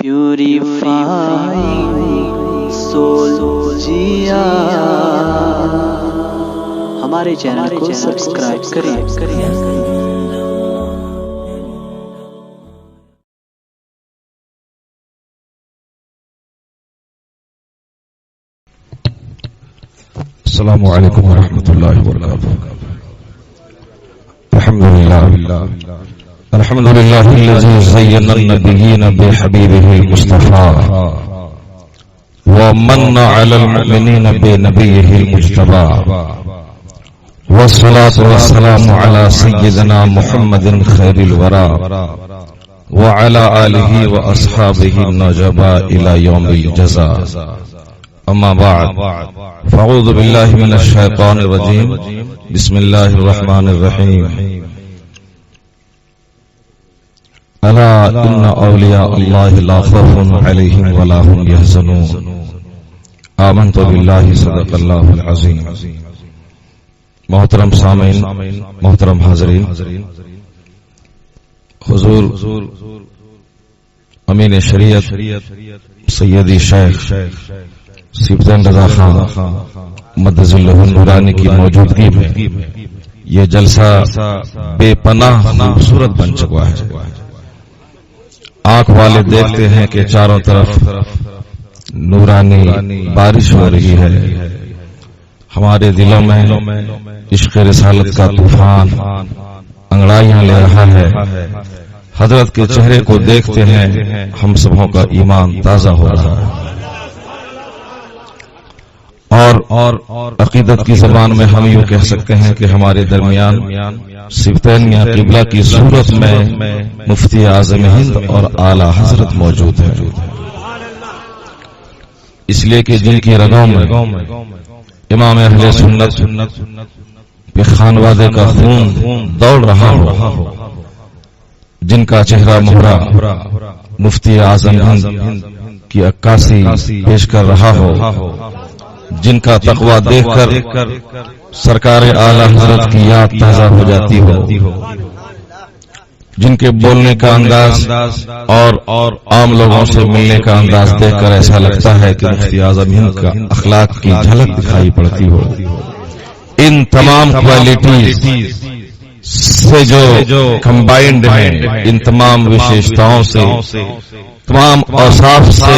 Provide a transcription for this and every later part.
Purifying civil جیا ہمارے channel کو subscribe کریں۔ السلام علیکم ورحمۃ اللہ وبرکاتہ۔ الحمد للہ الذی زین النبیین بحبیبہ المصطفى ومن علی المؤمنین بنبیہ المجتبى والصلاة والسلام علی سیدنا محمد خیر الورى وعلى آلہ واصحابہ النجباء الی یوم الجزاء، اما بعد فاعوذ باللہ من الشیطان الرجیم، بسم اللہ الرحمن الرحیم۔ الا ان اولیاء اللہ لا خوف علیہم ولا هم يحزنون، آمنت باللہ صدق اللہ العظیم۔ محترم سامعین، محترم حاضرین، حضور امین شریعت سیدی شیخ سیبزین رضا خان مدظ اللہ نورانی کی موجودگی میں یہ جلسہ بے پناہ خوبصورت بن چکا ہے۔ آنکھ والے دیکھتے ہیں کہ چاروں طرف نورانی بارش ہو رہی ہے، ہمارے دلوں میں عشق رسالت کا طوفان انگڑائیاں لے رہا ہے۔ حضرت کے چہرے کو دیکھتے ہیں ہم سبوں کا ایمان تازہ ہو رہا ہے، اور عقیدت کی زبان میں ہم یوں کہہ سکتے ہیں کہ ہمارے درمیان سبطین یا قبلہ کی صورت میں مفتی اعظم ہند اور اعلی حضرت موجود ہیں، اس لیے کہ جن کی رگوں میں امام اہل سنت کے خانوادے کا خون دوڑ رہا ہو، جن کا چہرہ مہرہ مفتی اعظم ہند کی عکاسی پیش کر رہا ہو، جن کا تقوی دیکھ کر سرکار اعلی حضرت کی یاد تازہ ہو جاتی ہو، جن کے بولنے کا انداز اور عام لوگوں سے ملنے کا انداز دیکھ کر ایسا لگتا ہے کہ مفتی اعظم ہند کا اخلاق کی جھلک دکھائی پڑتی ہو۔ ان تمام کوالٹیز سے جو کمبائنڈ ہیں، ان تمام وشیشتاؤں سے، تمام اوصاف سے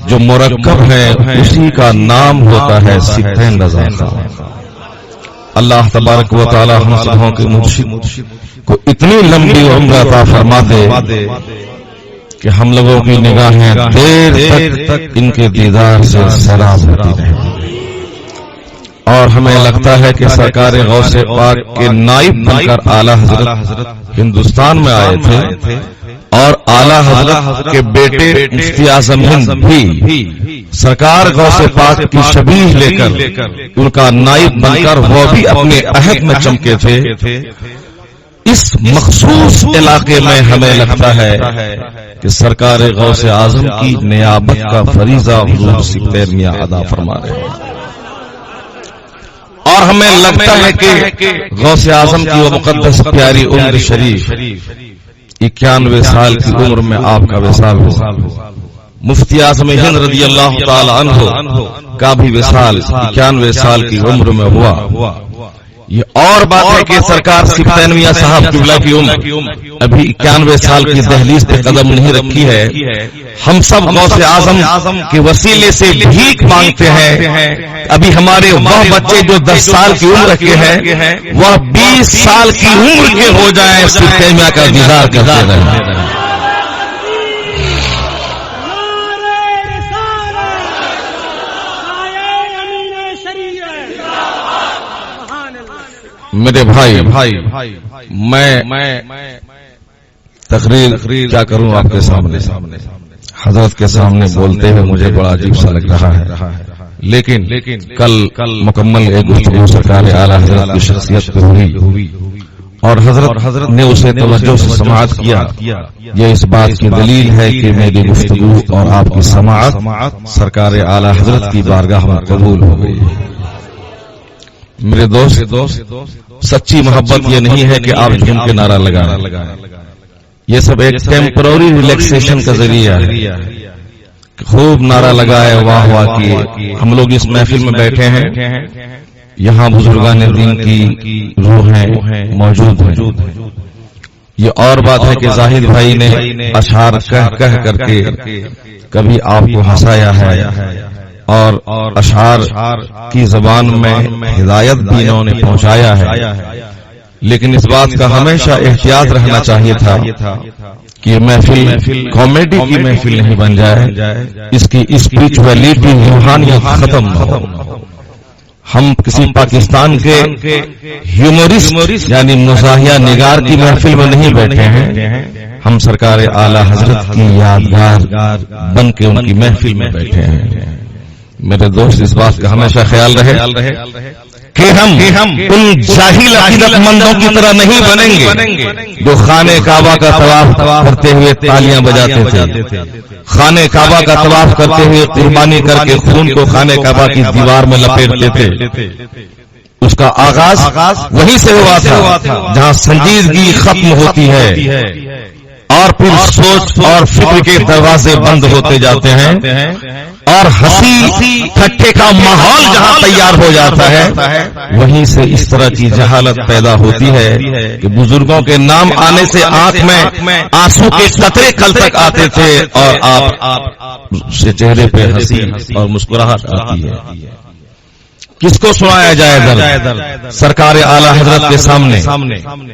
جو مرکب ہے، اسی کا نام ہوتا ہے سبطین رضا خان۔ اللہ تبارک و تعالی ہم سبوں کے مرشد کو اتنی لمبی عمر عطا فرما دے کہ ہم لوگوں کی نگاہیں دیر تک ان کے دیدار سے سیراب ہوتی رہیں، اور ہمیں لگتا ہے کہ سرکار غوث پاک کے نائب بن کر اعلی حضرت ہندوستان میں آئے تھے، اور اعلی حضرت کے بیٹے مفتی اعظم ہند بھی سرکار غوث پاک کی شبیہ لے کر ان کا نائب بن کر وہ بھی اپنے عہد میں چمکے تھے۔ اس مخصوص علاقے میں ہمیں لگتا ہے کہ سرکار غوث اعظم کی نیابت کا فریضہ حضور سبطین میاں ادا فرما رہے ہیں، اور ہمیں لگتا ہے کہ غوث اعظم کی وہ مقدس پیاری عمر شریف 91 سال کی عمر میں آپ کا وصال ہوا، مفتی اعظم ہند رضی اللہ تعالی عنہ کا بھی وصال 91 سال کی عمر میں ہوا۔ یہ اور بات ہے کہ سرکار سبطین میاں صاحب قبلہ کی عمر ابھی 91 سال کی دہلیز پہ قدم نہیں رکھی ہے۔ ہم سب غوث اعظم کے وسیلے سے بھیک مانگتے ہیں، ابھی ہمارے وہ بچے جو 10 سال کی عمر کے ہیں وہ 20 سال کی عمر کے ہو جائیں، سبطین میاں کا دیدار کرتے رہیں۔ میرے بھائی، میں تقریر کیا کروں آپ کے سامنے، حضرت کے سامنے بولتے ہوئے مجھے بڑا عجیب سا لگ رہا ہے، لیکن کل مکمل ایک گفتگو سرکار اعلی حضرت کی شخصیت پہ ہوئی، اور حضرت نے اسے توجہ سے سماعت کیا۔ یہ اس بات کی دلیل ہے کہ میری گفتگو اور آپ کی سماعت سرکار اعلی حضرت کی بارگاہ میں قبول ہو گئی۔ میرے دوست، سچی محبت یہ نہیں ہے کہ آپ جھوم کے نعرہ لگائیں، یہ سب ایک ٹیمپرری ریلیکسیشن کا ذریعہ ہے. خوب نعرہ لگائے، واہ واہ کیے. ہم لوگ اس محفل میں بیٹھے ہیں، یہاں بزرگان دین کی روحیں موجود ہیں. یہ اور بات ہے کہ زاہد بھائی نے اشعار کہہ کر کے کبھی آپ کو ہنسایا ہے اور اشعار کی زبان میں ہدایت بھی انہوں نے پہنچایا ہے. لیکن اس بات کا ہمیشہ احتیاط رہنا چاہیے تھا کہ یہ محفل کامیڈی کی محفل نہیں بن جائے، اس کی اسپرچولیٹی روحانیت ختم نہ ہو. ہم کسی پاکستان کے ہیومرسٹ یعنی مزاحیہ نگار کی محفل میں نہیں بیٹھے ہیں، ہم سرکار اعلی حضرت کی یادگار بن کے ان کی محفل میں بیٹھے ہیں. میرے دوست اس بات کا ہمیشہ خیال رہے کہ ہم ان جاہل عقیدت مندوں کی طرح نہیں بنیں گے جو خانہ کعبہ کا طواف کرتے ہوئے تالیاں بجاتے تھے، خانہ کعبہ کا طواف کرتے ہوئے قربانی کر کے خون کو خانہ کعبہ کی دیوار میں لپیٹتے تھے. اس کا آغاز وہیں سے ہوا تھا جہاں سنجیدگی ختم ہوتی ہے اور پھر سوچ اور فکر کے دروازے بند ہوتے جاتے ہیں اور ہنسی ٹھٹے کا ماحول جہاں تیار ہو جاتا ہے وہیں سے اس طرح کی جہالت پیدا ہوتی ہے کہ بزرگوں کے نام آنے سے آنکھ میں آنسو کے قطرے کل تک آتے تھے اور آپ سے چہرے پہ ہنسی اور مسکراہٹ آتی ہے. کس کو سنایا جائے درد؟ سرکار اعلی حضرت کے سامنے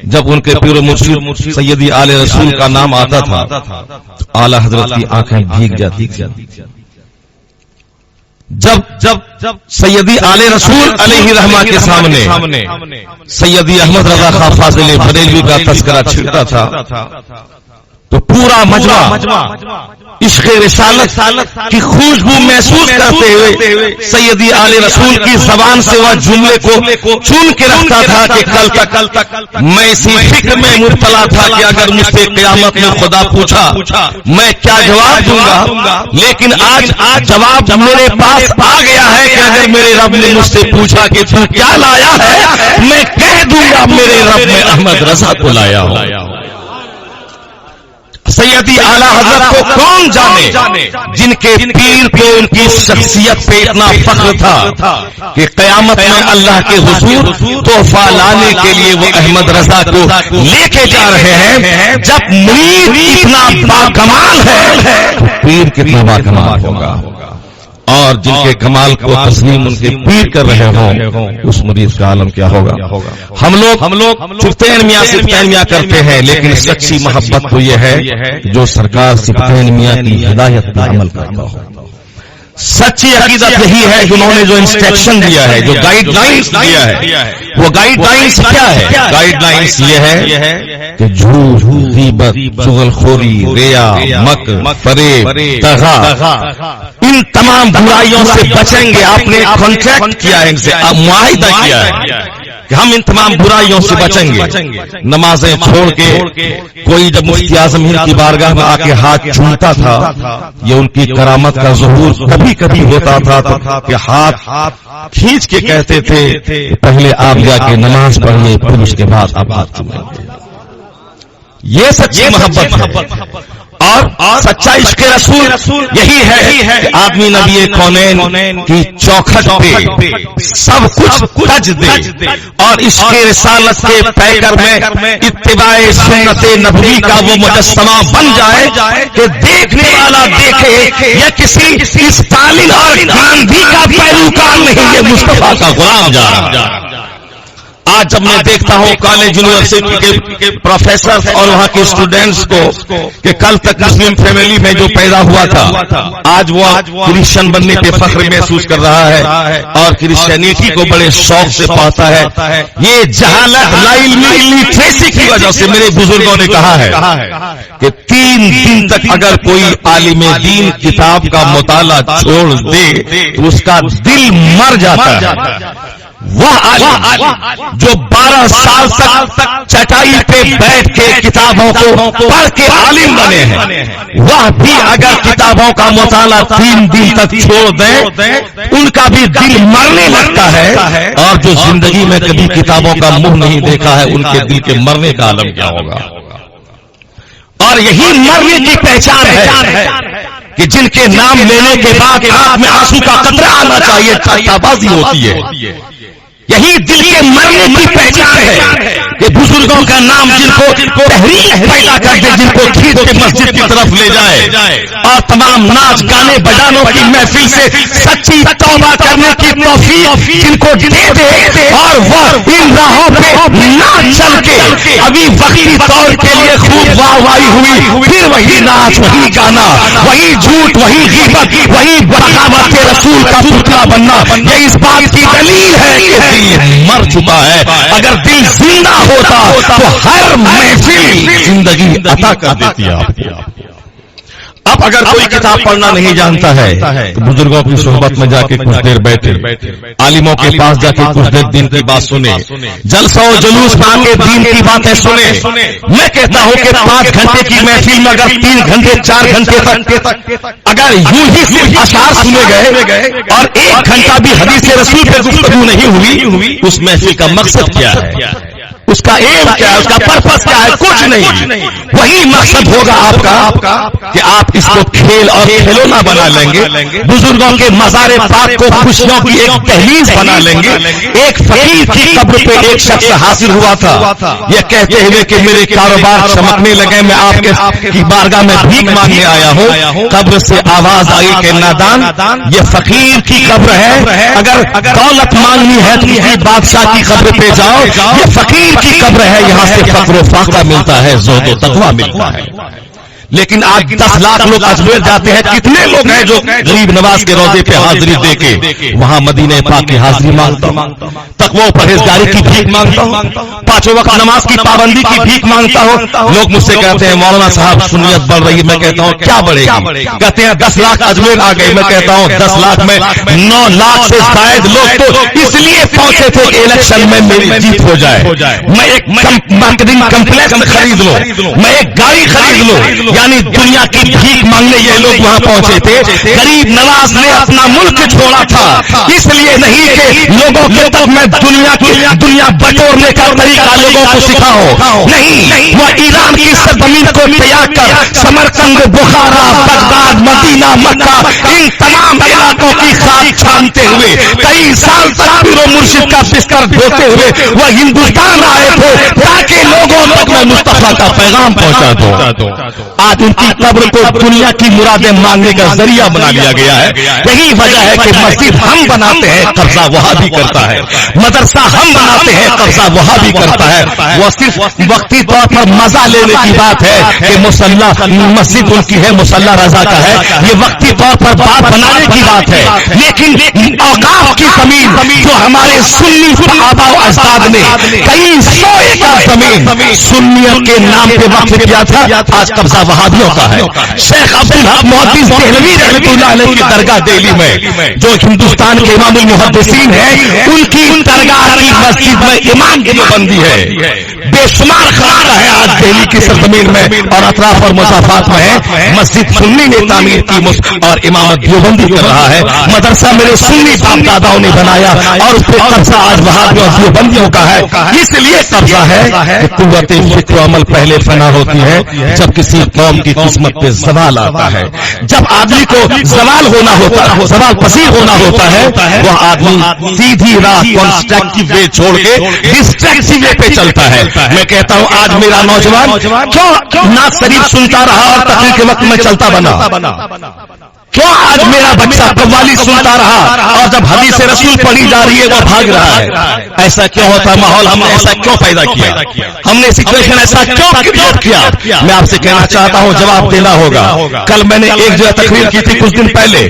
جب ان کے پیر و مرشد سیدی آل رسول کا نام آتا تھا اعلی حضرت کی آنکھیں بھیگ جاتی تھی. جب سیدی آل رسول علیہ رحمہ کے سامنے سیدی احمد رضا خان فاضل بریلوی کا تذکرہ چھڑتا تھا تو پورا مجمع عشق رسالت کی خوشبو محسوس کرتے ہوئے سیدی آل رسول کی زبان سے وہ جملے کو چن کے رکھتا تھا کہ کل تک میں اسی فکر میں مبتلا تھا کہ اگر مجھ سے قیامت میں خدا پوچھا میں کیا جواب دوں گا. لیکن آج جواب میرے پاس آ گیا ہے کہ اگر میرے رب نے مجھ سے پوچھا کہ تو کیا لایا ہے میں کہہ دوں گا میرے رب نے احمد رضا کو لایا ہو. سیدی اعلی حضرت کو کون جانے جن کے پیر کو ان کی شخصیت پہ اتنا فخر تھا کہ قیامت میں اللہ کے حضور تحفہ لانے کے لیے وہ احمد رضا کو لے کے جا رہے ہیں. جب مرید اتنا باکمال ہے پیر کتنا باکمال ہوگا اور جن کے کمال کو تسلیم ان کے پیر کر رہے ہوں اس مرید کا عالم کیا ہوگا. ہم لوگ صفتین میاں کرتے ہیں لیکن سچی محبت تو یہ ہے جو سرکار صفتین میاں کی ہدایت پر عمل کرتا ہو. سچی عقیدت یہی ہے جنہوں نے جو انسٹرکشن دیا ہے، جو گائیڈ لائنز دیا ہے. وہ گائیڈ لائنز کیا ہے؟ گائیڈ لائنز یہ ہے کہ جھوٹ، غیبت، چغلخوری، ریا، مکر، فریب، دغا ان تمام برائیوں سے بچیں گے. آپ نے کانٹریکٹ کیا ہے ان سے، معاہدہ کیا ہے کہ ہم ان تمام برائیوں سے بچیں گے. نمازیں چھوڑ کے کوئی جب مفتی اعظم ہند کی بارگاہ میں آ کے ہاتھ چومتا تھا یہ ان کی کرامت کا ظہور کبھی کبھی ہوتا تھا کہ ہاتھ کھینچ کے کہتے تھے پہلے آپ جا کے نماز پڑھیے پھر اس کے بعد آپ ہاتھ چومیں گے. یہ سچی محبت ہے اور سچا عشق رسول یہی ہے کہ آدمی نبی کونین کی چوکھٹ پہ سب کچھ تج دے اور عشق رسالت کے پیکر میں اتباع سنت نبوی کا وہ مجسمہ بن جائے کہ دیکھنے والا دیکھے یہ کسی اسٹالن اور گاندھی کا پیروکار نہیں، یہ مصطفیٰ کا غلام جا رہا. آج جب میں دیکھتا ہوں کالج یونیورسٹی کے پروفیسر اور وہاں کے اسٹوڈینٹس کو کہ کل تک مسلم فیملی میں جو پیدا ہوا تھا آج وہ کرسچن بننے پہ فخر محسوس کر رہا ہے اور کرسچینٹی کو بڑے شوق سے پاتا ہے. یہ جہالت لٹریسی کی وجہ سے میرے بزرگوں نے کہا ہے کہ 3 دن تک اگر کوئی عالم دین کتاب کا مطالعہ چھوڑ دے تو اس کا دل مر جاتا ہے. وہ عالم جو 12 سال تک چٹائی پہ بیٹھ کے کتابوں کو پڑھ کے عالم بنے ہیں وہ بھی اگر کتابوں کا مطالعہ 3 دن تک چھوڑ دیں ان کا بھی دل مرنے لگتا ہے. اور جو زندگی میں کبھی کتابوں کا منہ نہیں دیکھا ہے ان کے دل کے مرنے کا عالم کیا ہوگا. اور یہی مرنے کی پہچان ہے کہ جن کے نام لینے کے بعد آنکھ میں آنسو کا قطرہ آنا چاہیے، ٹھٹا بازی ہوتی ہے. یہی دل کے مرنے کی پہچان ہے کہ بزرگوں کا نام جن کو تحریک پیدا کر دے، جن کو کھینچ کے مسجد کی طرف لے جائے اور تمام ناچ گانے بجانوں کی محفل سے سچی توبہ کرنے کی توفیق جن کو دے دے اور وہ ان راہوں پہ نہ چل کے ابھی وقتی طور کے لیے خوب واہ واہی ہوئی، پھر وہی ناچ، وہی گانا، وہی جھوٹ، وہی غیبت، وہی بغاوت رسول کا پتلا بننا، یہ اس بات کی دلیل ہے کہ مر چکا ہے. اگر دل زندہ ہوتا تو ہر محفل زندگی عطا کر دیتی ہے آپ کو. اب اگر کوئی کتاب پڑھنا نہیں جانتا ہے تو بزرگوں کی صحبت میں جا کے کچھ دیر بیٹھے، عالموں کے پاس جا کے کچھ دیر دین کی بات سنے، جلسہ و جلوس میں آ کے دین کی باتیں سنے. میں کہتا ہوں کہ 5 گھنٹے کی محفل میں اگر 3 گھنٹے 4 گھنٹے تک اگر یوں ہی صرف اشعار سنے گئے اور 1 گھنٹہ بھی حدیث رسول پہ گفتگو نہیں ہوئی، اس محفل کا مقصد کیا ہے، اس کا ایم کیا ہے، اس کا پرپس کیا ہے؟ کچھ نہیں. وہی مقصد ہوگا آپ کا کہ آپ اس کو کھیل اور کھلونا بنا لیں گے، بزرگوں کے مزار پاک کو خوشیوں کی ایک دہلیز بنا لیں گے. ایک فقیر کی قبر پہ ایک شخص حاضر ہوا تھا یہ کہتے ہوئے کہ میرے کاروبار چمکنے لگے، میں آپ کی بارگاہ میں بھیک مانگنے آیا ہوں. قبر سے آواز آئی کہ نادان، یہ فقیر کی قبر ہے، اگر دولت مانگنی ہے تو کسی بادشاہ کی قبر پہ جاؤ. یہ فقیر کی قبر ہے، یہاں سے فقر و فاقہ ملتا ہے، زہد و تقویٰ ملتا ہے. لیکن آج 10 لاکھ لوگ اجمیر جاتے ہیں. کتنے لوگ ہیں جو غریب نواز کے روزے پہ حاضری دے کے وہاں مدینہ پاک کی حاضری مانگتا ہوں، تقویٰ و پرہیزگاری کی بھیک مانگتا ہوں، 5 وقت نماز کی پابندی کی بھیک مانگتا ہوں. لوگ مجھ سے کہتے ہیں مولانا صاحب سنیت بڑھ رہی ہے. میں کہتا ہوں کیا بڑھے گی؟ کہتے ہیں 10 لاکھ اجمیر آ گئے. میں کہتا ہوں 10 لاکھ میں 9 لاکھ سے زائد لوگ تو اس لیے پہنچے تھے کہ الیکشن میں میری جیت ہو جائے، میں ایک مارکیٹنگ کمپلیکس خرید لوں، میں ایک گاڑی خرید لوں. یعنی دنیا کی بھیک مانگنے یہ لوگ وہاں پہنچے تھے. غریب نواز نے اپنا ملک چھوڑا تھا اس لیے نہیں کہ لوگوں کے تک میں دنیا بٹورنے کا طریقہ لوگوں کو سکھاؤں، نہیں، وہ ایران کی سرزمین کو تیاگ کر سمرقند، بخارا، بغداد، مدینہ، مکہ، ان تمام علاقوں کی خاک چھانتے ہوئے کئی سال تک پیر و مرشد کا بستر دھوتے ہوئے وہ ہندوستان آئے تھے تاکہ لوگوں تک میں مصطفیٰ کا پیغام پہنچا دوں. آج ان کی قبر کو دنیا کی مرادیں مانگنے کا ذریعہ بنا لیا گیا ہے. یہی وجہ ہے کہ مسجد ہم بناتے ہیں، قبضہ وہاں بھی کرتا ہے. مدرسہ ہم بناتے ہیں، قبضہ وہاں بھی کرتا ہے. وہ صرف وقتی طور پر مزہ لینے کی بات ہے کہ مسلح مسجد ان کی ہے، مسلح رضا کا ہے، یہ وقتی طور پر بات بنانے کی بات ہے. لیکن اوقاف کی زمین جو ہمارے سنی آبا و اجداد نے کئی 100 ایکڑ زمین سنیت کے نام پہ وقف کیا تھا، آج قبضہ وہابیوں کا ہے. شیخ عبدالحق محدث دہلوی رحمۃ اللہ علیہ کی درگاہ دہلی میں جو ہندوستان کے امام المحدثین ہیں، ان کی درگاہ کی مسجد میں امام کی بندی ہے. بے شمار خانقاہ ہے آج دہلی کی سرزمین میں اور اطراف اور مسافات میں ہے. مسجد سنی نے تعمیر کی اور امامت دیوبندی کر رہا ہے. مدرسہ میرے سنی باپ داداؤں نے بنایا اور اس پہ قبضہ آج وہابیوں اور دیوبندیوں کا ہے. اس لیے قبضہ ہے کہ قوت فکر و عمل پہلے فنا ہوتی ہے جب کسی قوم کی قسمت پہ زوال آتا ہے. جب آدمی کو زوال ہونا ہوتا ہے، زوال پذیر ہونا ہوتا ہے، وہ آدمی سیدھی راہ کنسٹرکٹیو وے چھوڑ کے ڈسٹرکٹیو وے پہ چلتا ہے. میں کہتا ہوں آج میرا نوجوان کیوں نعت شریف سنتا رہا اور تقریر کے وقت میں چلتا بنا؟ کیوں آج میرا بچہ قوالی سنتا رہا اور جب حدیث رسول پڑھی جا رہی ہے وہ بھاگ رہا ہے؟ ایسا کیوں ہوتا ہے؟ ماحول ہم نے ایسا کیوں پیدا کیا؟ ہم نے سچویشن ایسا کیوں کریٹ کیا؟ میں آپ سے کہنا چاہتا ہوں جواب دینا ہوگا. کل میں نے ایک جگہ تقریر کی تھی کچھ دن پہلے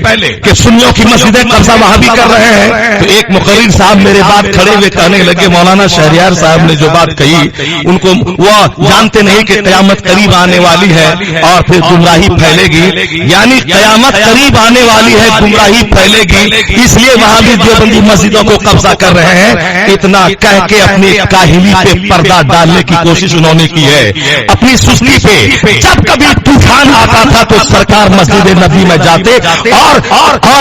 کہ سنیوں کی مسجدیں قبضہ وہابی کر رہے ہیں، تو ایک مقرر صاحب میرے بات کھڑے ہوئے کہنے لگے مولانا شہریار صاحب نے جو بات کہی ان کو وہ جانتے نہیں کہ قیامت قریب آنے والی ہے اور پھر گمراہی پھیلے گی. یعنی قیامت قریب آنے والی ہے، گمراہی پھیلے گی، اس لیے وہاں بھی دیوبندی مسجدوں کو قبضہ کر رہے ہیں. اتنا کہہ کے اپنی کاہلی پہ پردہ ڈالنے کی کوشش انہوں نے کی ہے، اپنی سستی پہ. جب کبھی طوفان آتا تھا تو سرکار مسجد نبی میں جاتے اور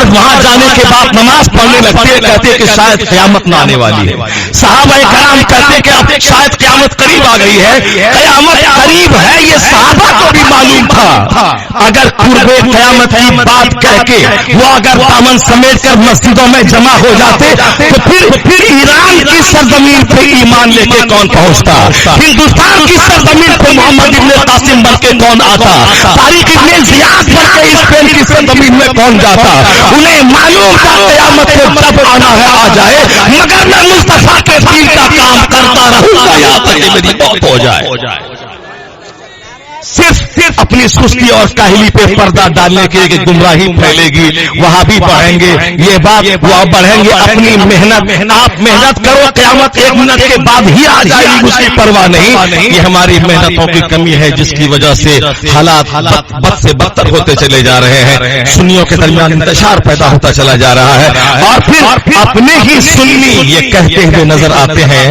وہاں جانے کے بعد نماز پڑھنے لگتے، کہتے کہ شاید قیامت نہ آنے والی ہے. صحابہ کرام کہتے کہ اب شاید قیامت قریب آ گئی ہے. قیامت قریب ہے یہ صحابہ کو بھی معلوم تھا. اگر قرب قیامت کی بات کہہ کے وہ اگر دامن سمیٹ کر مسجدوں میں جمع ہو جاتے تو پھر ایران کی سرزمین پہ ایمان لے کے کون پہنچتا؟ ہندوستان کی سرزمین پہ محمد ابن قاسم بن کے کون آتا؟ طارق ابن زیاد بن کے اسپین کی سرزمین میں کون جاتا؟ انہیں معلوم تھا قیامت کو جب آنا ہے آ جائے، مگر میں مصطفیٰ کے دین کا کام کرتا رہوں گا یہاں تک کہ میری موت ہو جائے. صرف اپنی سستی اور کاہلی پہ پردہ ڈالنے کے کہ گمراہی پھیلے گی، وہاں بھی بڑھیں گے، یہ بات وہ بڑھیں گے. اپنی محنت، آپ محنت کرو، قیامت 1 منٹ کے بعد ہی آ جائے گی، اس کی پرواہ نہیں. یہ ہماری محنتوں کی کمی ہے جس کی وجہ سے حالات بد سے بدتر ہوتے چلے جا رہے ہیں. سنیوں کے درمیان انتشار پیدا ہوتا چلا جا رہا ہے، اور پھر اپنے ہی سنی یہ کہتے ہوئے نظر آتے ہیں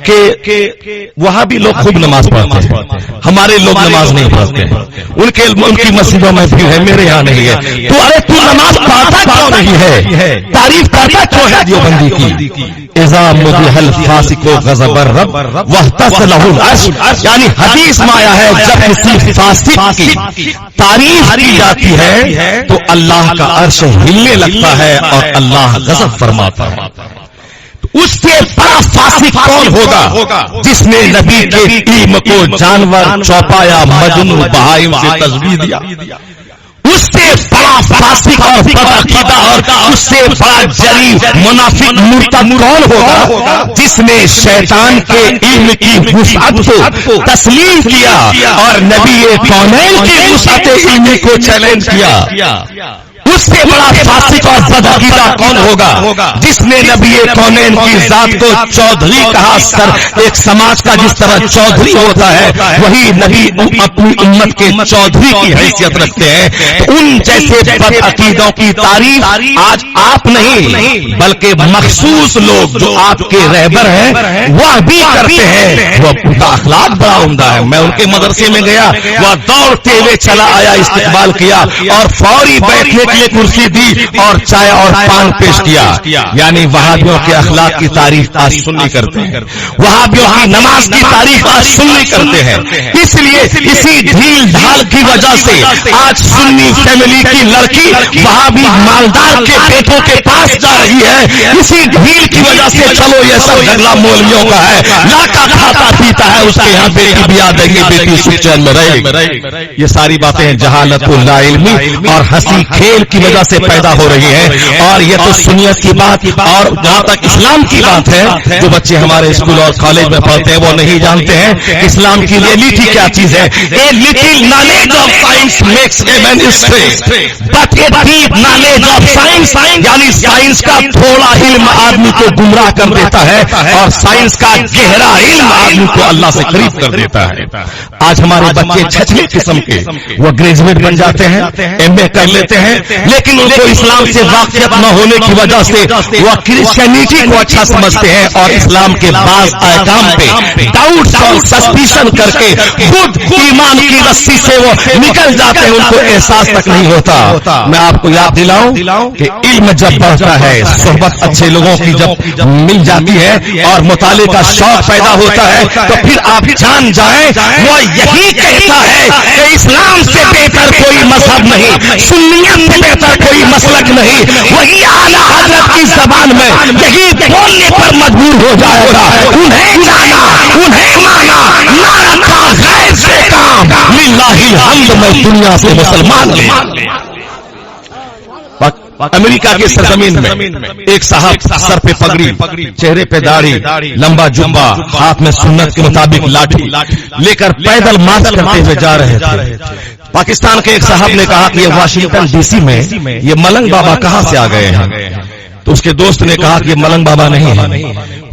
کہ وہاں بھی لوگ خوب نماز پڑھتے ہیں، ہمارے لوگ نماز نہیں پڑھتے ہیں. ان کی مسجدوں میں بھی ہے، میرے یہاں نہیں ہے. تو ارے تو نماز پڑھتا کیوں نہیں ہے؟ تعریف کرتا کیوں ہے دیوبندی کی؟ اذا مدح الفاسق غضب الرب واہتز له العرش، یعنی حدیث میں آیا ہے جب کسی فاسق کی تعریف کی جاتی ہے تو اللہ کا عرش ہلنے لگتا ہے اور اللہ غضب فرماتا ہے. اس سے بڑا فاسق کون ہوگا جس نے نبی کے علم کو جانور، چوپایا، مجنون، بہائم سے تشبیہ دیا؟ اس سے بڑا فاسق اور بدعقیدہ اور اس سے بڑا جری منافق مرتد کون ہوگا جس نے شیطان کے علم کی وسعت کو تسلیم کیا اور نبی کونین کی وسعت علم کو چیلنج کیا؟ اس سے بڑا فاسق اور بدعقیدہ کون ہوگا جس نے نبی کونین کی ذات کو چودھری کہا؟ ایک سماج کا جس طرح چودھری ہوتا ہے وہی نبی اپنی امت کے چودھری کی حیثیت رکھتے ہیں. تو ان جیسے بدعقیدوں کی تعریف آج آپ نہیں بلکہ مخصوص لوگ جو آپ کے رہبر ہیں وہ بھی کرتے ہیں. وہ کا اخلاق بڑا عمدہ ہے. میں ان کے مدرسے میں گیا، وہ دوڑتے ہوئے چلا آیا، استقبال کیا اور فوری بیٹھنے کے کرسی دی اور چائے اور پان پیش کیا. یعنی وہابیوں کے اخلاق کی تعریف آج سنی کرتے ہیں، وہابیوں کی نماز کی تعریف آج سنی کرتے ہیں. اس لیے اسی ڈھیل ڈھال کی وجہ سے آج سنی فیملی کی لڑکی وہابی مالدار کے بیٹوں کے پاس جا رہی ہے. اسی ڈھیل کی وجہ سے چلو یہ سب جھگڑا مولویوں کا ہے، لاکا کھاتا پیتا ہے، اس کے یہاں بیٹی بھی آ دیں گے، بیٹی سکھ چین میں رہے. یہ ساری باتیں جہالت و لا علمی اور ہنسی کھیل کی وجہ سے پیدا ہو رہی ہے. اور یہ تو سنیت کی بات، اور جہاں تک اسلام کی بات ہے جو بچے ہمارے اسکول اور کالج میں پڑھتے ہیں وہ نہیں جانتے ہیں اسلام کی ریئلٹی کیا چیز ہے. A little knowledge of science makes a man straight, but a deep knowledge of science یعنی سائنس کا تھوڑا علم آدمی کو گمراہ کر دیتا ہے اور سائنس کا گہرا علم آدمی کو اللہ سے قریب کر دیتا ہے. آج ہمارے بچے چھچلے قسم کے وہ گریجویٹ بن جاتے ہیں، MA کر لیتے ہیں، لیکن ان کو اسلام سے واقفیت نہ ہونے کی وجہ سے وہ کرسچینٹی کو اچھا سمجھتے ہیں اور اسلام کے بعض احکام پہ ڈاؤٹ اور سسپیشن کر کے خود ایمان کی رسی سے وہ نکل جاتے ہیں، ان کو احساس تک نہیں ہوتا. میں آپ کو یاد دلاؤں کہ علم جب بڑھتا ہے، صحبت اچھے لوگوں کی جب مل جاتی ہے اور مطالعے کا شوق پیدا ہوتا ہے تو پھر آپ جان جائیں وہ یہی کہتا ہے کہ اسلام سے بہتر کوئی مذہب نہیں، سنیت سے بہتر کوئی مسلک نہیں. وہی اعلیٰ حضرت کی زبان میں یہی بولنے پر مجبور ہو جائے گا. انہیں جانا، انہیں مانا، نہ رکھا غیر سے کام، للہ الحمد میں دنیا سے مسلمان لے. امریکہ کے سرزمین میں ایک صاحب سر پہ پگڑی، چہرے پہ داڑھی، لمبا جبہ، ہاتھ میں سنت کے مطابق لاٹھی لے کر پیدل مارچ کرتے ہوئے جا رہے تھے. پاکستان کے ایک صاحب نے کہا کہ یہ واشنگٹن ڈی سی میں یہ ملنگ بابا کہاں سے آ گئے ہیں؟ تو اس کے دوست نے کہا کہ یہ ملنگ بابا نہیں ہے،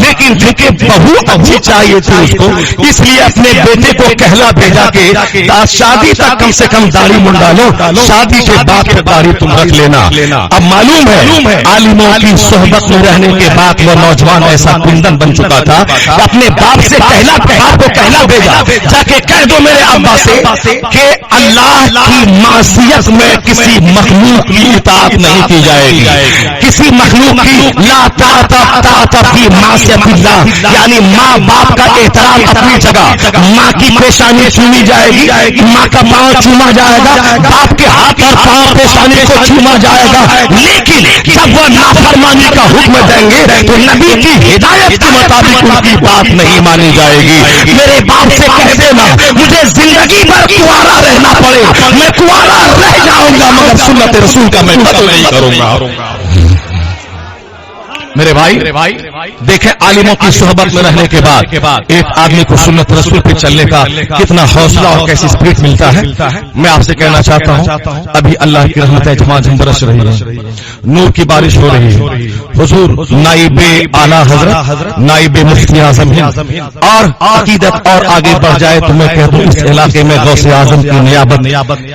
لیکن چونکہ بہو اچھی چاہیے تھی اس کو، اس لیے اپنے بیٹے کو کہلا بھیجا کہ شادی تک کم سے کم داڑھی منڈا لو، شادی کے بعد پھر داڑھی تم رکھ لینا۔ اب معلوم ہے عالموں کی صحبت میں رہنے کے بعد وہ نوجوان ایسا کندن بن چکا تھا کہ اپنے باپ سے باپ کو کہلا بھیجا، جا کے کہہ دو میرے ابا سے کہ اللہ کی معصیت میں کسی مخلوق کی اطاعت نہیں کی جائے گی، کسی مخلوق کی لا طاعت فی معصیت اللہ، یعنی ماں باپ کا احترام اپنی جگہ، ماں کی پیشانی چومی جائے گی، ماں کا پاؤں چوما جائے گا، باپ کے ہاتھ اور پاؤں پیشانی کو چوما جائے گا، لیکن جب وہ نافرمانی کا حکم دیں گے تو نبی کی ہدایت کے مطابق ان کی بات نہیں مانی جائے گی۔ میرے باپ سے کہہ دینا مجھے زندگی بھر کنوارا رہنا پڑے، میں کنوارا رہ جاؤں گا مگر سنت رسول کا میں قتل نہیں کروں گا۔ میرے بھائی دیکھیں عالموں کی صحبت میں رہنے کے بعد ایک آدمی کو سنت رسول پہ چلنے کا کتنا حوصلہ اور کیسی اسپرٹ ملتا ہے۔ میں آپ سے کہنا چاہتا ہوں ابھی اللہ کی رحمت جھماجھم برس رہی ہے، نور کی بارش ہو رہی ہے، حضور نائب اعلیٰ حضرت نائب مفتی اعظم ہند اور عقیدت اور آگے بڑھ جائے تو میں کہہ دوں اس علاقے میں غوث اعظم کی نیابت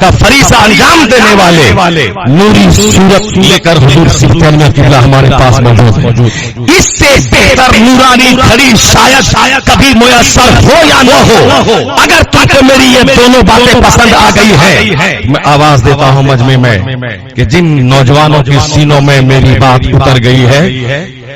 کا فریضہ انجام دینے والے نوری صورت لے کر حضور سلطان قبلہ ہمارے پاس موجود ہے۔ اس سے بہتر نورانی گھڑی شاید کبھی میسر ہو یا نہ ہو۔ اگر تم کو میری یہ دونوں باتیں پسند آ گئی ہے، میں آواز دیتا ہوں مجمع میں کہ جن نوجوانوں کی سینوں میں میری بات اتر گئی ہے،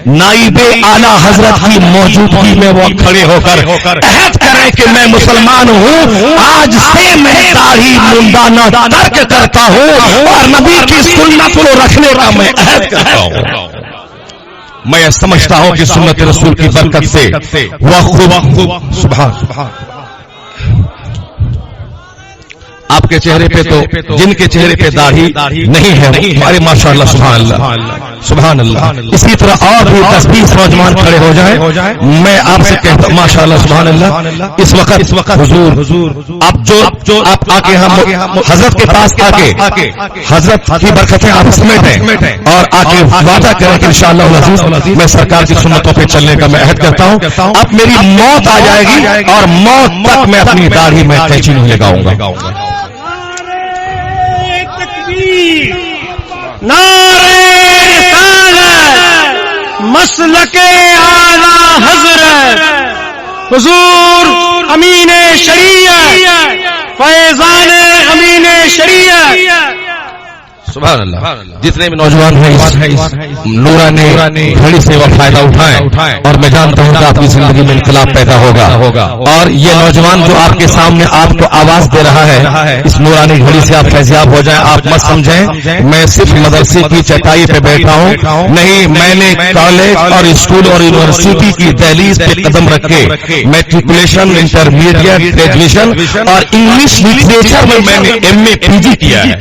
نائب اعلیٰ حضرت کی موجودگی میں وہ کھڑے ہو کر عہد کریں کہ میں مسلمان ہوں، آج سے میں داڑھی منڈانا ترک کرتا ہوں اور نبی کی سنت کو رکھنے کا میں عہد کرتا ہوں۔ میں سمجھتا ہوں کہ سنت رسول کی برکت سے وہ خوب سبحان آپ کے چہرے پہ تو جن کے چہرے پہ داڑھی نہیں ہے ہمارے ماشاءاللہ سبحان اللہ اسی طرح اور بھی 10-20 نوجوان کھڑے ہو جائیں۔ میں آپ سے کہتا ہوں ماشاءاللہ سبحان اللہ اس وقت حضور آپ جو آپ آگے ہم حضرت کے پاس آگے حضرت کی برکتیں آپ سمیٹیں اور آگے وعدہ کریں کہ انشاءاللہ میں سرکار کی سنتوں پہ چلنے کا میں عہد کرتا ہوں۔ اب میری موت آ جائے گی اور موت تک میں اپنی داڑھی میں قینچی نہیں لگاؤں گا۔ نعرہ رسالت مسلک اعلیٰ حضرت حضور امین شریعت فیضان امین شریعت سبحان اللہ۔ جتنے بھی نوجوان ہیں نورانی گھڑی سے وہ فائدہ اٹھائیں اور میں جانتا ہوں کہ آپ کی زندگی میں انقلاب پیدا ہوگا اور یہ نوجوان جو آپ کے سامنے آپ کو آواز دے رہا ہے اس نورانی گھڑی سے آپ فیضیاب ہو جائیں۔ آپ مت سمجھیں میں صرف مدرسے کی چٹائی پہ بیٹھا ہوں، نہیں، میں نے کالج اور اسکول اور یونیورسٹی کی دہلیز پہ قدم رکھے، میٹریکولیشن انٹرمیڈیٹ گریجویشن اور انگلش لٹریچر میں نے MA PG کیا ہے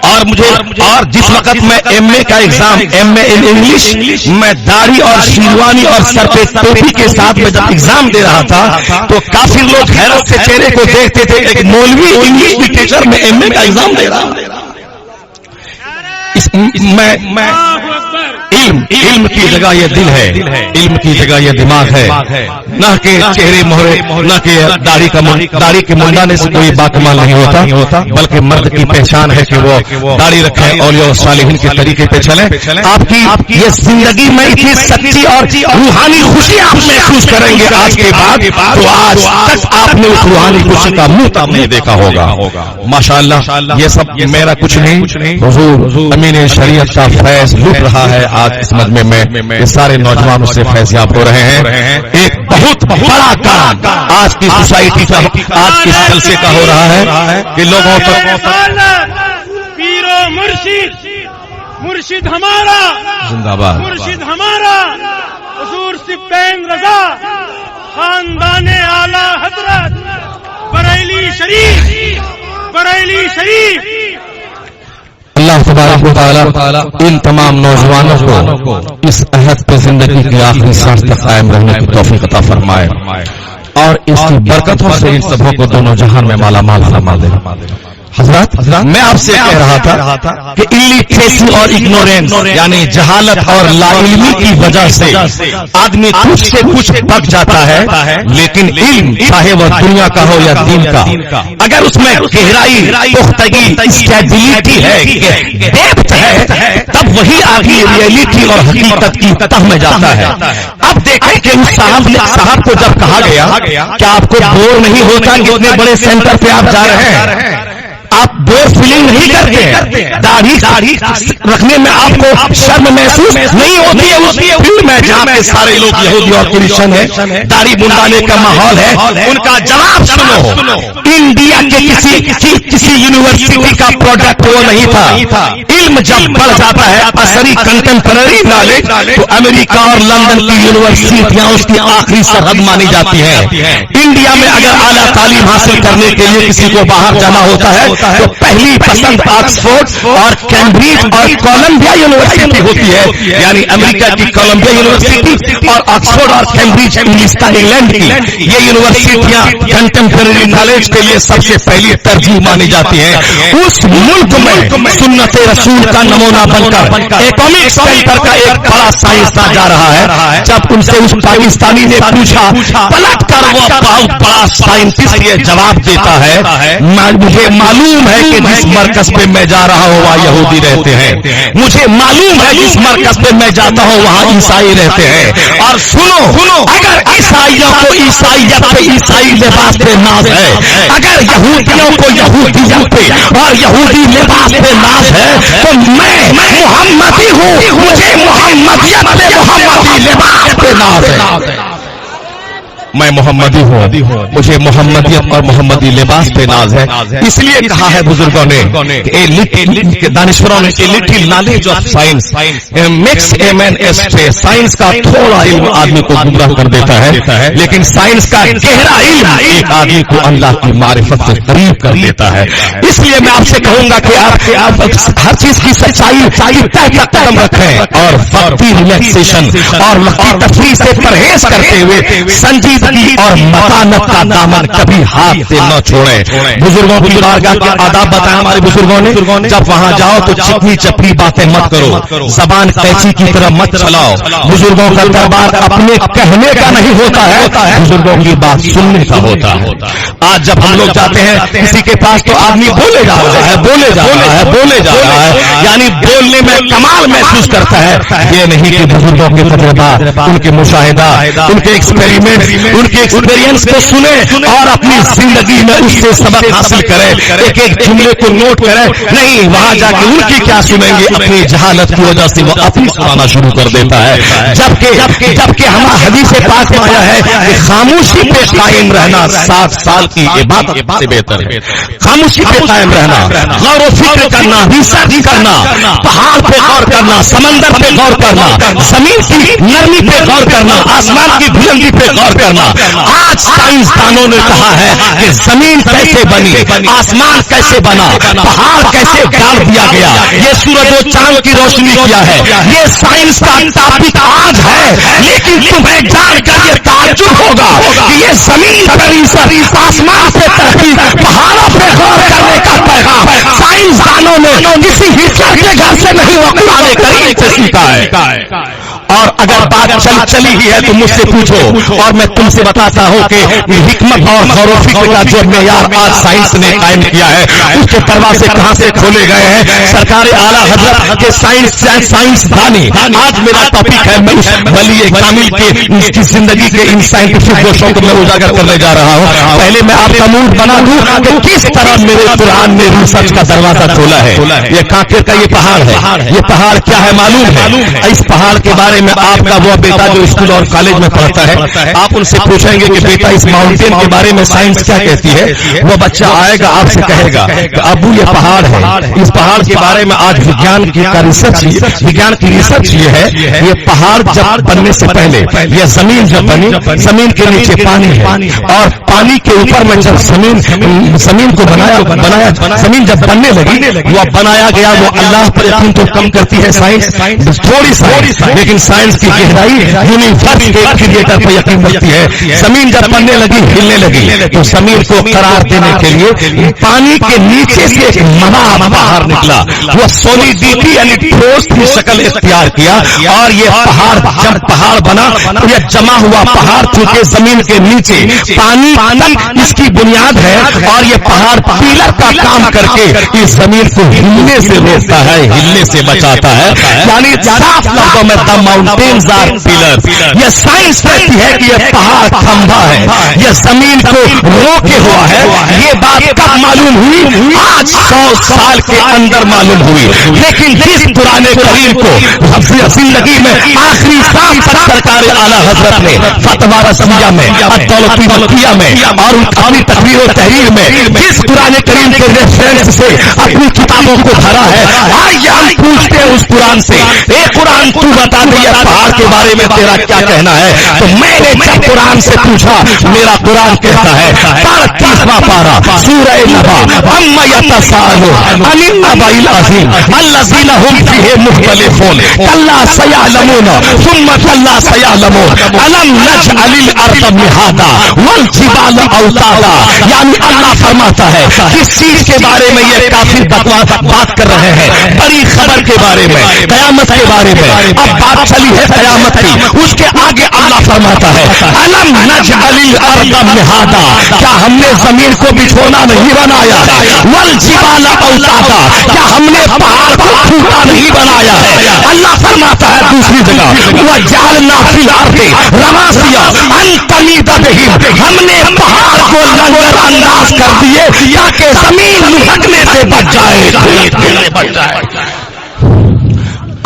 اور جس وقت میں MA کا ایگزام MA ان انگلش میں داڑھی اور شیروانی اور سر پہ ٹوپی کے ساتھ میں جب ایگزام دے رہا تھا تو کافی لوگ حیرت سے چہرے کو دیکھتے تھے ایک مولوی انگلش لٹریچر میں MA کا ایگزام دے رہا میں علم کی جگہ یہ دل ہے، علم کی جگہ یہ دماغ ہے، نہ کہ چہرے مہرے، نہ کہ داڑھی کے منڈانے سے کوئی باکمال نہیں ہوتا، بلکہ مرد کی پہچان ہے کہ وہ داڑھی رکھے، اولیاء و صالحین کے طریقے پہ چلیں۔ آپ کی یہ زندگی میں اتنی سچی اور روحانی خوشی آپ محسوس کریں گے آج کے بعد تو آج تک آپ نے اس روحانی خوشی کا منہ تک نہیں دیکھا ہوگا۔ ماشاءاللہ یہ سب میرا کچھ نہیں، حضور امین شریعت کا فیض لٹ رہا ہے آج اس مجمع میں، یہ سارے نوجوان اس سے فیضیاب ہو رہے ہیں۔ ایک بہت بڑا کام آج کی سوسائٹی کا آج کے جلسے کا ہو رہا ہے کہ لوگوں پر پیر و مرشد ہمارا زندہ باد، مرشد ہمارا حضور سبطین رضا خاندان اعلیٰ حضرت بریلی شریف اللہ تبارک و تعالی ان تمام نوجوانوں کو اس عہد پہ زندگی کی آخری سانس تک قائم رہنے کی توفیق عطا فرمائے اور اس کی برکتوں سے ان سبوں کو دونوں جہان میں مالا مال فرما دے۔ حضرات میں آپ سے کہہ رہا تھا کہ الٹریسی اور اگنورینس یعنی جہالت اور لا علمی کی وجہ سے آدمی کچھ سے کچھ بک جاتا ہے، لیکن علم چاہے وہ دنیا کا ہو یا دین کا، اگر اس میں گہرائی، پختگی، اسٹیبلٹی ہے، ڈیپتھ ہے، تب وہی آگے ریئلٹی اور حقیقت کی تہ میں جاتا ہے۔ اب دیکھیں کہ اس صاحب کو جب کہا گیا کہ آپ کو بور نہیں ہوتا کہ اتنے بڑے سینٹر پہ آپ جا رہے ہیں، آپ بور فیلنگ نہیں کرتے، داڑھی رکھنے میں آپ کو شرم محسوس نہیں ہوتی ہے اس فیلڈ میں جہاں پہ سارے لوگ یہودی اور کرسچن ہیں، داڑھی منڈانے کا ماحول ہے؟ ان کا جواب سنو، انڈیا کے کسی یونیورسٹی کا پروڈکٹ وہ نہیں تھا۔ علم جب بڑھ جاتا ہے اثری کنٹمپرری نالج تو امریکہ اور لندن کی یونیورسٹیاں اس کی آخری سرحد مانی جاتی ہیں۔ انڈیا میں اگر اعلیٰ تعلیم حاصل کرنے کے لیے کسی کو باہر جانا ہوتا ہے تو پہلی پسند آکسفورڈ اور کیمبرج اور کولمبیا یونیورسٹی ہوتی ہے، یعنی امریکہ کی کولمبیا یونیورسٹی اور آکسفورڈ اور کیمبرج انگلستان انگلینڈ کی یہ یونیورسٹیاں کنٹمپرری نالج کے لیے سب سے پہلی ترجیح مانی جاتی ہیں۔ اس ملک میں سنت رسول کا نمونہ بن کر ایٹمک سینٹر کا ایک بڑا سائنسداں جا رہا ہے، جب ان سے اس پاکستانی نے پوچھا، پلٹ کر وہ بہت بڑا سائنٹسٹ یہ جواب دیتا ہے، مجھے معلوم ہے کہ جس مرکز پہ میں جا رہا ہوں وہاں یہودی رہتے ہیں، مجھے معلوم ہے جس مرکز پہ میں جاتا ہوں وہاں عیسائی رہتے ہیں، اور سنو اگر عیسائیوں کو عیسائیت پہ عیسائی لباس پہ ناز ہے، اگر یہودیوں کو یہودیت پہ اور یہودی لباس پہ ناز ہے تو میں محمدی ہوں، مجھے محمدیت پہ محمدی لباس پہ ناز ہے۔ میں محمدی ہوں، مجھے محمدیت اور محمدی لباس پہ ناز ہے۔ اس لیے کہا ہے بزرگوں نے، دانشوروں نے، کہ little knowledge of science makes a man a astray. Science کا تھوڑا علم آدمی کو گمراہ کر دیتا ہے، لیکن سائنس کا گہرا علم ایک آدمی کو اللہ کی معرفت سے قریب کر دیتا ہے۔ اس لیے میں آپ سے کہوں گا کہ آپ ہر چیز کی سچائی تہ تک قدم رکھیں اور وقتی ریلیکسیشن اور وقتی تفریح سے پرہیز کرتے ہوئے سنجیدگی اور متانت کا دامن کبھی ہاتھ سے نہ چھوڑیں۔ بزرگوں کی بارگاہ کے آداب بتائیں ہمارے بزرگوں نے، جب وہاں جاؤ تو چکنی چپری باتیں مت کرو، زبان قینچی کی طرح مت چلاؤ۔ بزرگوں کا دربار اپنے کہنے کا نہیں ہوتا ہے، بزرگوں کی بات سننے کا ہوتا ہے۔ آج جب ہم لوگ جاتے ہیں کسی کے پاس تو آدمی بولے جا رہا ہے، یعنی بولنے میں کمال محسوس کرتا ہے۔ یہ نہیں کہ بزرگوں کے تجربات، ان کے مشاہدہ، ان کے ایکسپیریمنٹ، ان کے ایکسپیرینس کو سنیں اور اپنی زندگی میں اس سے سبق حاصل کریں، ایک ایک جملے کو نوٹ کریں۔ نہیں، وہاں جا کے ان کی کیا سنیں گے؟ اپنی جہالت کی وجہ سے وہ اپنی سنانا شروع کر دیتا ہے، جبکہ ہمارا حدیث پاک میں آیا ہے کہ خاموشی پہ قائم رہنا 7 سال کی عبادت سے بہتر ہے۔ خاموشی پہ قائم رہنا، غور و فکر کرنا، ریسرچ کرنا، پہاڑ پہ غور کرنا، سمندر پہ غور کرنا، زمین کی نرمی پہ غور کرنا، آسمان کی بلندی پہ غور کرنا۔ آج سائنسدانوں نے کہا ہے کہ زمین کیسے بنی، آسمان کیسے بنا، پہاڑ کیسے گاڑ دیا گیا، یہ سورج و چاند کی روشنی کیا ہے، یہ سائنس کا ٹاپک آج ہے۔ لیکن تمہیں جان کر یہ تعجب ہوگا کہ یہ زمین پر ریسرچ، آسمان پہ تحقیق، پہاڑوں پہ غور کرنے کا پیغام سائنسدانوں نے کسی ہٹلر کے گھر سے نہیں، وہ قرآن کریم سے سیکھا ہے۔ اور اگر بات چلی ہی ہے تو مجھ سے پوچھو اور میں تم سے بتاتا ہوں کہ حکمت اور غور و فکر کا جو معیار آج سائنس نے قائم کیا ہے اس کے دروازے کہاں سے کھولے گئے ہیں؟ سرکار اعلیٰ حضرت کے سائنسدانی۔ آج میرا ٹاپک ہے، میں اس ولی کامل کی زندگی کے ان سائنٹیفک گوشوں کو میں اجاگر کرنے جا رہا ہوں۔ پہلے میں آپ کا موڈ بنا دوں کہ کس طرح میرے قرآن نے ریسرچ کا دروازہ کھولا ہے۔ یہ کانکر کا یہ پہاڑ ہے، یہ پہاڑ کیا ہے معلوم ہے؟ اس پہاڑ کے بارے میں آپ کا وہ بیٹا جو اسکول اور کالج میں پڑھتا ہے، آپ ان سے پوچھیں گے کہ بیٹا اس ماؤنٹین کے بارے میں سائنس کیا کہتی ہے، وہ بچہ آئے گا آپ سے کہے گا کہ ابو یہ پہاڑ ہے۔ اس پہاڑ کے بارے میں آج وگیان کی ریسرچ یہ ہے، یہ پہاڑ جب بننے سے پہلے یہ زمین جب بنی، زمین کے نیچے پانی ہے اور پانی کے اوپر میں جب زمین کو بنایا زمین جب بننے لگی، وہ بنایا گیا، وہ اللہ پر یقین تو کم کرتی ہے سائنس تھوڑی سا، لیکن سائنس سائنس کی گہرائی یونیورس کے کریٹر پر یقین رکھتی ہے. زمین جب بننے لگی ہلنے لگی تو زمین کو قرار دینے کے لیے پانی کے نیچے سے ایک مواہ باہر نکلا. وہ سولیڈیٹی یعنی ٹھوس کی شکل اختیار کیا اور یہ پہاڑ جب پہاڑ بنا تو یہ جمع ہوا پہاڑ چونکہ زمین کے نیچے پانی تک اس کی بنیاد ہے اور یہ پہاڑ پیلر کا کام کر کے اس زمین کو ہلنے سے روکتا ہے, ہلنے سے بچاتا ہے. یعنی صاف لفظوں میں دا ماؤنٹینز آر پیلر. یہ سائنس کہتی ہے کہ یہ پہاڑ کھمبا ہے, یہ زمین کو روکے ہوا ہے. یہ بات کب معلوم ہوئی؟ آج 100 سال کے اندر معلوم ہوئی. لیکن جس قرآن کریم کو زندگی میں آخری سام تک سرکار اعلیٰ حضرت نے فتویٰ رسمیہ میں الدولة مکیہ میں اور اپنی تقریر و تحریر میں جس قرآن کریم کے ریفرنس سے اپنی کتابوں کو بھرا ہے, آئیے ہم پوچھتے ہیں اس قرآن سے, اے قرآن تو بتا دے یہ پہاڑ کے بارے میں تیرا کیا کہنا ہے. تو میں نے جب قرآن سے پوچھا, میرا قرآن کہتا ہے 30واں پارہ سورہ نبا اما یتساءلون عن النبأ العظیم الذین هم فیہ مختلفون کلا سیعلمون ثم کلا سیعلمون الم نجعل الارض مہادا والجبال اوتادا. یعنی اللہ فرماتا ہے کس چیز کے بارے میں یہ کافر بات کر رہے ہیں؟ بڑی خبر کے بارے میں, قیامت کے بارے میں. اب بات چلی ہے قیامت کی, اس کے آگے اللہ فرماتا ہے الم نجعل الارض مہادا, کیا ہم نے زمین کو بچھونا نہیں بنایا ہے؟ والجبال اوتادا, کیا ہم نے پہاڑ کو ٹوٹا نہیں بنایا ہے؟ اللہ فرماتا ہے دوسری جگہ وجعلنا فی الارض رواسیا ان تمید بہم, ہم نے پہاڑ کو لنگر انداز کر دیے تاکہ زمین لڑکنے سے بچ جائے.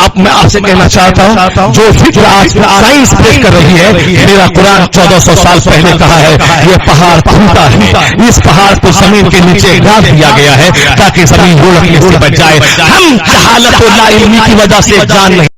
اب میں آپ سے کہنا چاہتا ہوں جو فکر آج سائنس پیش کر رہی ہے, میرا قرآن 1400 سال پہلے کہا ہے یہ پہاڑ ٹوٹا ہے, اس پہاڑ کو زمین کے نیچے گاڑ دیا گیا ہے تاکہ زمین لڑکنے سے بچ جائے. ہم جہالت و لا علمی کی وجہ سے جان نہیں